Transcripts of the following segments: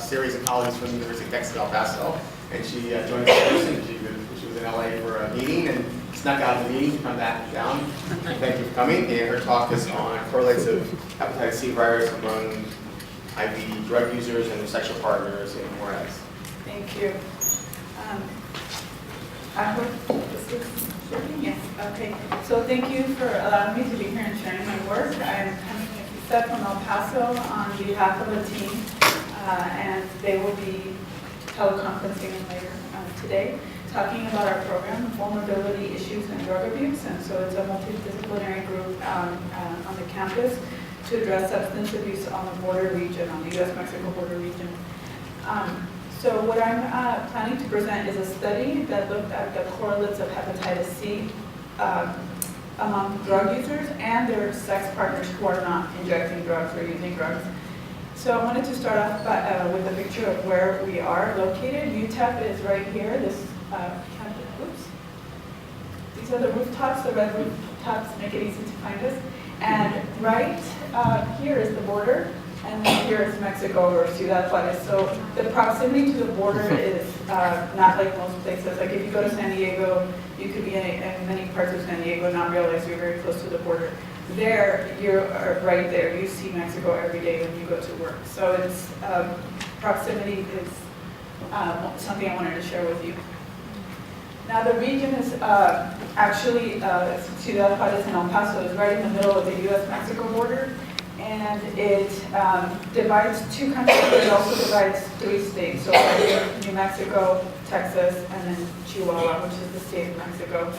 series of colleagues from the University of Texas, El Paso, and she joined us in person. She was in LA for a meeting and snuck out of the meeting to come back down. Thank you for coming. And her talk is on correlates of hepatitis C virus among IV drug users and their sexual partners in Juárez. Thank you. I hope this is working. Yes. Okay. So thank you for allowing me to be here and sharing my work. I'm coming, as you said, from El Paso on behalf of a team, and they will be teleconferencing later today, talking about our program, Vulnerability Issues and Drug Abuse. And so it's a multidisciplinary group on the campus to address substance abuse on the border region, on the U.S.-Mexico border region. So what I'm planning to present is a study that looked at the correlates of hepatitis C among drug users and their sex partners who are not injecting drugs or using drugs. So I wanted to start off with a picture of where we are located. UTEP is right here. This oops. These are the rooftops. The red rooftops make it easy to find us. And right here is the border. And then here is Mexico or Ciudad Juárez. So the proximity to the border is not like most places. Like if you go to San Diego, you could be in many parts of San Diego and not realize you're very close to the border. There, you're right there. You see Mexico every day when you go to work. So it's proximity is something I wanted to share with you. Now the region is actually Ciudad Juárez and El Paso is right in the middle of the U.S.-Mexico border. And it divides two countries, but it also divides three states. So New Mexico, Texas, and then Chihuahua, which is the state of Mexico.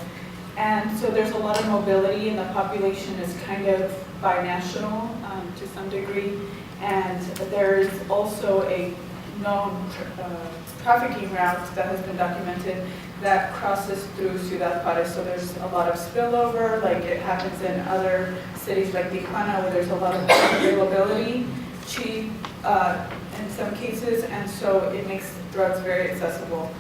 And so there's a lot of mobility, and the population is kind of binational to some degree. And there's also a known trafficking route that has been documented that crosses through Ciudad Juárez. So there's a lot of spillover, like it happens in other cities like Tijuana, where there's a lot of availability, cheap in some cases, and so it makes drugs very accessible.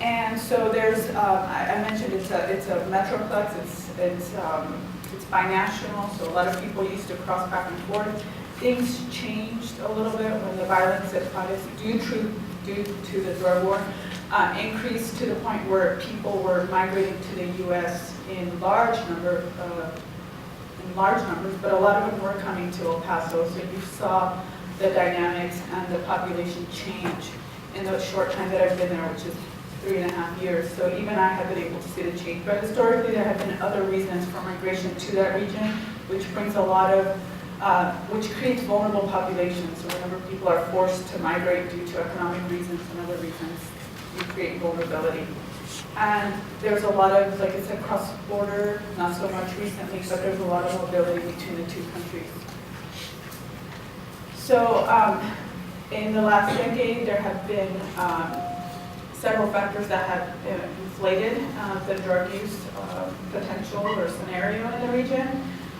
And so there's, I mentioned it's a metroplex. It's binational, so a lot of people used to cross back and forth. Things changed a little bit when the violence at Juárez, due to the drug war, increased to the point where people were migrating to the U.S. in large numbers, but a lot of them were coming to El Paso. So you saw the dynamics and the population change in the short time that I've been there, which is 3.5 years. So even I have been able to see the change. But historically, there have been other reasons for migration to that region, which brings a lot of which creates vulnerable populations. So whenever people are forced to migrate due to economic reasons and other reasons, you create vulnerability. And there's a lot of, like I said, cross-border, not so much recently, but there's a lot of mobility between the two countries. So in the last decade, there have been several factors that have inflated the drug use potential or scenario in the region.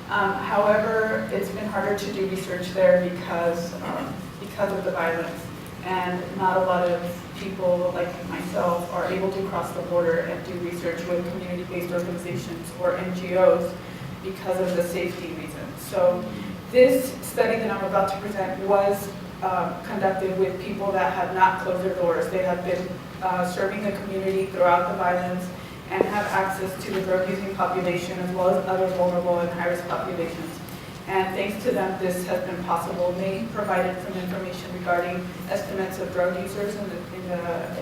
However, it's been harder to do research there because of the violence, and not a lot of people like myself are able to cross the border and do research with community-based organizations or NGOs because of the safety reasons. So this study that I'm about to present was conducted with people that have not closed their doors. They have been serving the community throughout the violence and have access to the drug-using population as well as other vulnerable and high-risk populations. And thanks to them, this has been possible. They provided some information regarding estimates of drug users in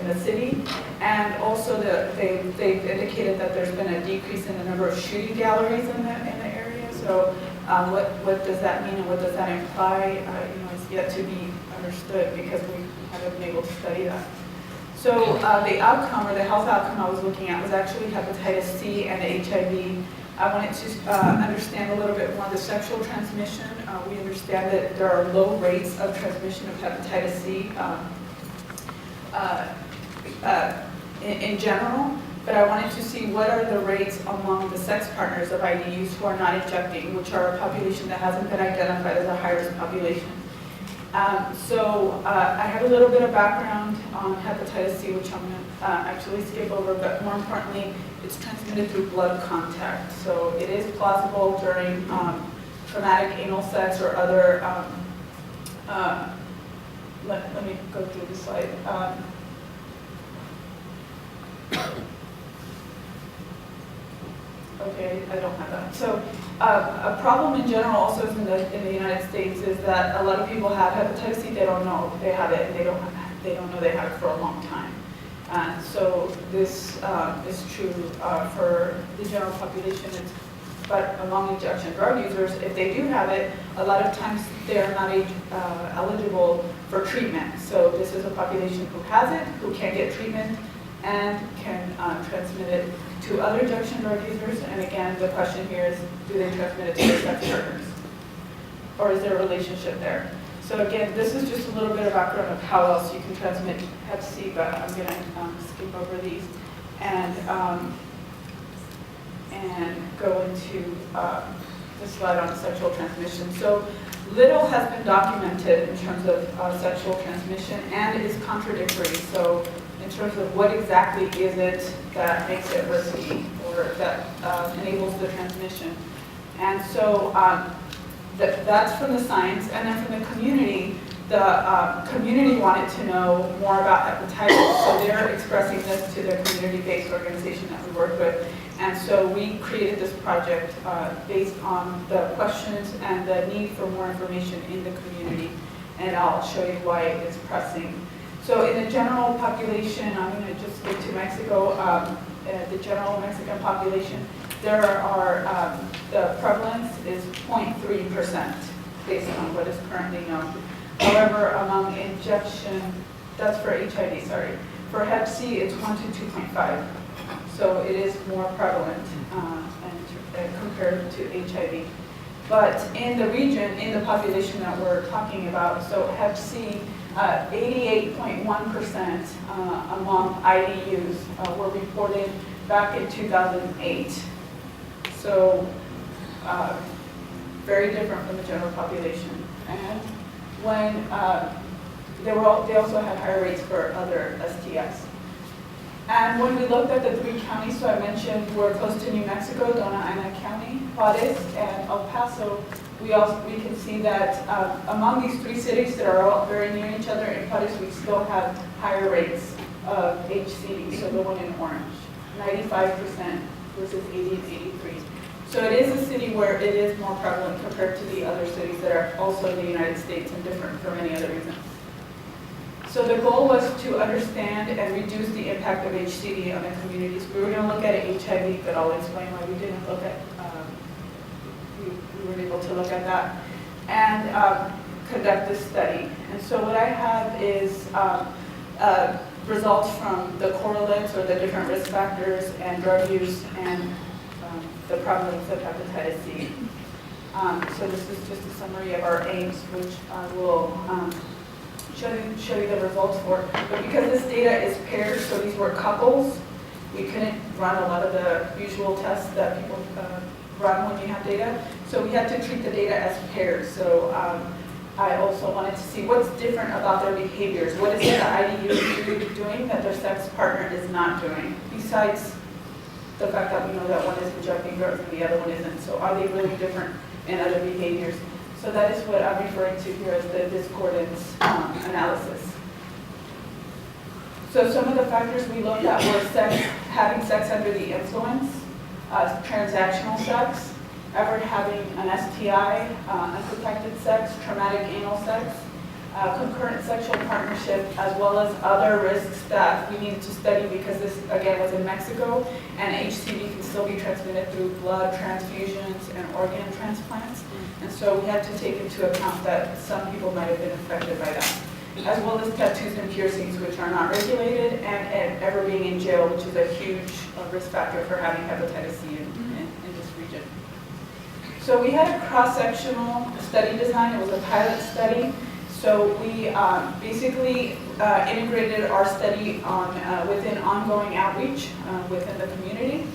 the city, and also they've indicated that there's been a decrease in the number of shooting galleries in the area. So what does that mean and what does that imply? It's yet to be understood because we haven't been able to study that. So the outcome, or the health outcome I was looking at, was actually hepatitis C and HIV. I wanted to understand a little bit more the sexual transmission. We understand that there are low rates of transmission of hepatitis C in general, but I wanted to see what are the rates among the sex partners of IDUs who are not injecting, which are a population that hasn't been identified as a high-risk population. So I have a little bit of background on hepatitis C, which I'm going to actually skip over, but more importantly, it's transmitted through blood contact. So it is plausible during traumatic anal sex or other let me go through the slide. Okay, I don't have that. So a problem in general also is in the United States is that a lot of people have hepatitis C, they don't know they have it, and they don't know they have it for a long time. So this is true for the general population, but among injection drug users, if they do have it, a lot of times they are not eligible for treatment. So this is a population who has it, who can't get treatment, and can transmit it to other injection drug users. And again, the question here is, do they transmit it to their sex partners? Or is there a relationship there? So again, this is just a little bit of background of how else you can transmit Hep C, but I'm going to skip over these and go into the slide on sexual transmission. So little has been documented in terms of sexual transmission, and it is contradictory. So in terms of what exactly is it that makes it risky or that enables the transmission. And so that's from the science, and then from the community wanted to know more about hepatitis, so they're expressing this to their community-based organization that we work with. And so we created this project based on the questions and the need for more information in the community, and I'll show you why it's pressing. So in the general population, I'm going to just get to Mexico, the general Mexican population, there are, the prevalence is 0.3% based on what is currently known. However, among injection, that's for HIV, sorry. For Hep C, it's 1 to 2.5. So it is more prevalent compared to HIV. But in the region, in the population that we're talking about, so Hep C, 88.1% among IDUs were reported back in 2008. So very different from the general population. And when they also had higher rates for other STIs. And when we looked at the 3 counties, so I mentioned we're close to New Mexico, Dona Ana County, Juárez, and El Paso, we can see that among these 3 cities that are all very near each other, in Juárez we still have higher rates of HCV, so the one in orange, 95% versus 80 and 83. So it is a city where it is more prevalent compared to the other cities that are also in the United States and different for many other reasons. So the goal was to understand and reduce the impact of HCV on the communities. We were going to look at HIV, but I'll explain why we didn't look at, we weren't able to look at that, and conduct this study. And so what I have is results from the correlates or the different risk factors and drug use and the prevalence of hepatitis C. So this is just a summary of our aims, which I will show you the results for. But because this data is paired, so these were couples, we couldn't run a lot of the usual tests that people run when you have data. So we had to treat the data as pairs. So I also wanted to see what's different about their behaviors. What is it that IDU is doing that their sex partner is not doing, besides the fact that we know that one is injecting drugs and the other one isn't. So are they really different in other behaviors? So that is what I'm referring to here as the discordance analysis. So some of the factors we looked at were having sex under the influence, transactional sex, ever having an STI, unprotected sex, traumatic anal sex, concurrent sexual partnership, as well as other risks that we needed to study because this, again, was in Mexico, and HCV can still be transmitted through blood transfusions and organ transplants. And so we had to take into account that some people might have been affected by that, as well as tattoos and piercings, which are not regulated, and ever being in jail, which is a huge risk factor for having hepatitis C in this region. So we had a cross-sectional study design. It was a pilot study. So we basically integrated our study within ongoing outreach within the community.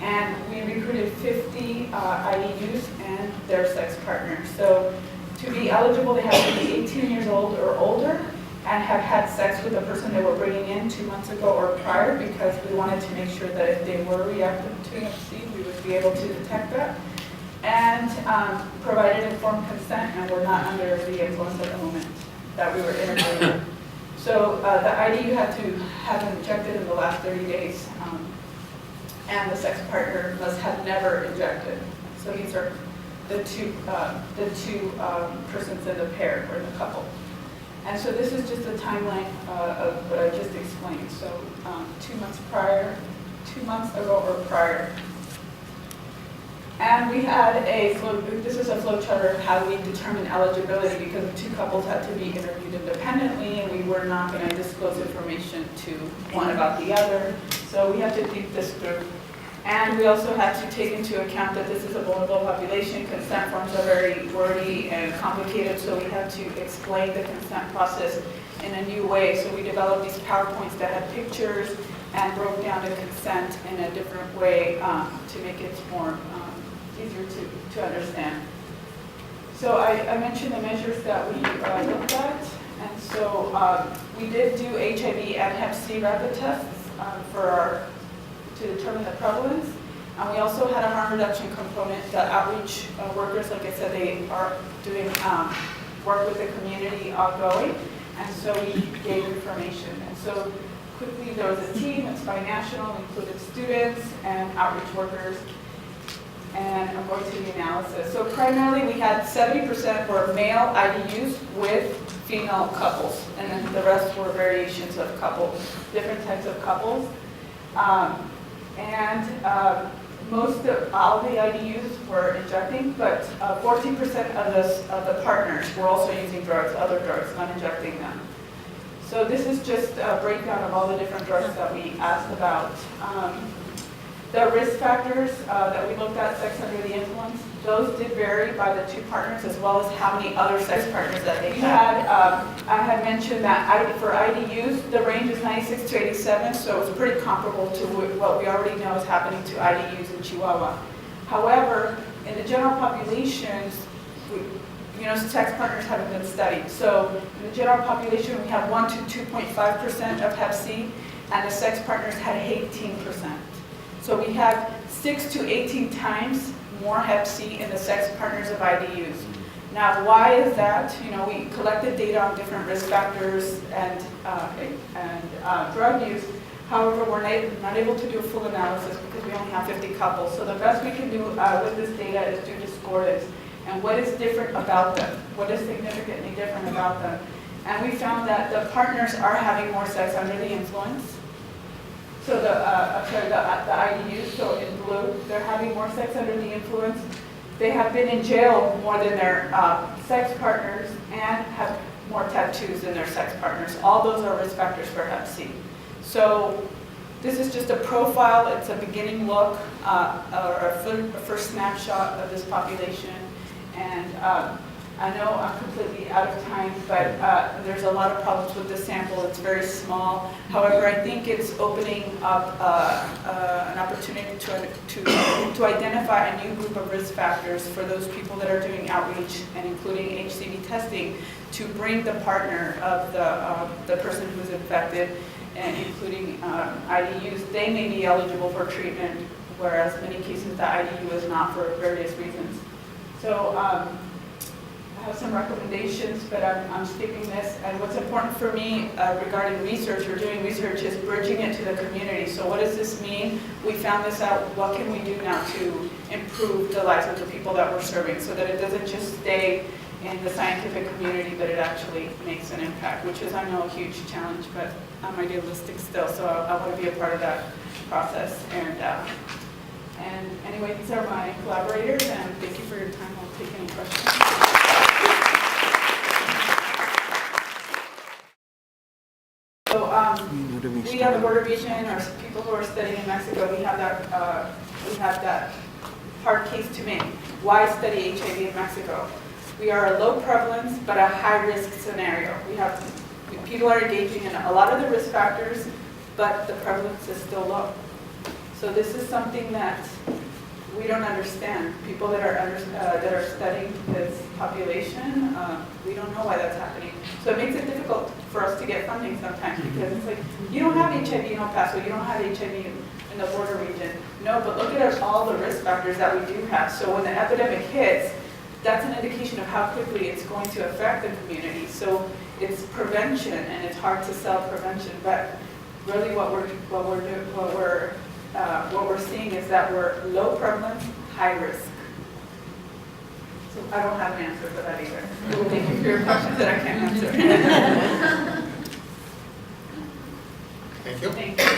And we recruited 50 IDUs and their sex partners. So to be eligible, they have to be 18 years old or older and have had sex with the person they were bringing in 2 months ago or prior, because we wanted to make sure that if they were reactive to Hep C, we would be able to detect that. And provided informed consent, and we're not under the influence at the moment. that we were interviewing. So the ID you had to have injected in the last 30 days, and the sex partner must have never injected. So these are the two persons in the pair or the couple. And so this is just a timeline of what I just explained. So 2 months ago or prior. And we had this is a flow chart of how we determine eligibility, because the two couples had to be interviewed independently and we were not going to disclose information to one about the other. So we had to think this through. And we also had to take into account that this is a vulnerable population. Consent forms are very wordy and complicated, so we had to explain the consent process in a new way. So we developed these PowerPoints that had pictures and broke down the consent in a different way to make it more easier to understand. So I mentioned the measures that we looked at. And so we did do HIV and Hep C rapid tests to determine the prevalence. And we also had a harm reduction component. The outreach workers, like I said, they are doing work with the community ongoing. And so we gave information. And so quickly, there was a team, it's binational, included students and outreach workers, and I'm going to the analysis. So primarily we had 70% were male IDUs with female couples, and then the rest were variations of couples, different types of couples. Most of all the IDUs were injecting, but 14% of the partners were also using drugs, other drugs, not injecting them. So this is just a breakdown of all the different drugs that we asked about. The risk factors that we looked at, sex under the influence, those did vary by the two partners as well as how many other sex partners that they had. I had mentioned that for IDUs, the range is 96 to 87, so it's pretty comparable to what we already know is happening to IDUs in Chihuahua. However, in the general populations, sex partners haven't been studied. So in the general population, we have 1 to 2.5% of Hep C, and the sex partners had 18%. So we have 6 to 18 times more Hep C in the sex partners of IDUs. Now, why is that? We collected data on different risk factors and drug use. However, we're not able to do a full analysis because we only have 50 couples. So the best we can do with this data is do discordance. And what is different about them? What is significantly different about them? And we found that the partners are having more sex under the influence. So the IDUs, so in blue, they're having more sex under the influence. They have been in jail more than their sex partners and have more tattoos than their sex partners. All those are risk factors for Hep C. So this is just a profile. It's a beginning look or a first snapshot of this population. And I know I'm completely out of time, but there's a lot of problems with this sample. It's very small. However, I think it's opening up an opportunity to identify a new group of risk factors for those people that are doing outreach and including HCV testing to bring the partner of the person who's infected, and including IDUs. They may be eligible for treatment, whereas in many cases the IDU is not for various reasons. So I have some recommendations, but I'm skipping this. And what's important for me regarding research or doing research is bridging it to the community. So what does this mean? We found this out. What can we do now to improve the lives of the people that we're serving so that it doesn't just stay in the scientific community, but it actually makes an impact, which is, I know, a huge challenge, but I'm idealistic still, so I want to be a part of that process. And anyway, these are my collaborators, and thank you for your time. I'll take any questions. So we have the border region, or people who are studying in Mexico. We have that hard case to make. Why study HIV in Mexico? We are a low prevalence but a high risk scenario. People are engaging in a lot of the risk factors, but the prevalence is still low. So this is something that we don't understand. People that are studying this population, we don't know why that's happening. So it makes it difficult for us to get funding sometimes because it's like, you don't have HIV in El Paso, you don't have HIV in the border region. No, but look at all the risk factors that we do have. So when the epidemic hits, that's an indication of how quickly it's going to affect the community. So it's prevention, and it's hard to sell prevention, but really what we're seeing is that we're low prevalence, high risk. So I don't have an answer for that either. Thank you for your questions that I can't answer. Thank you. Thank you.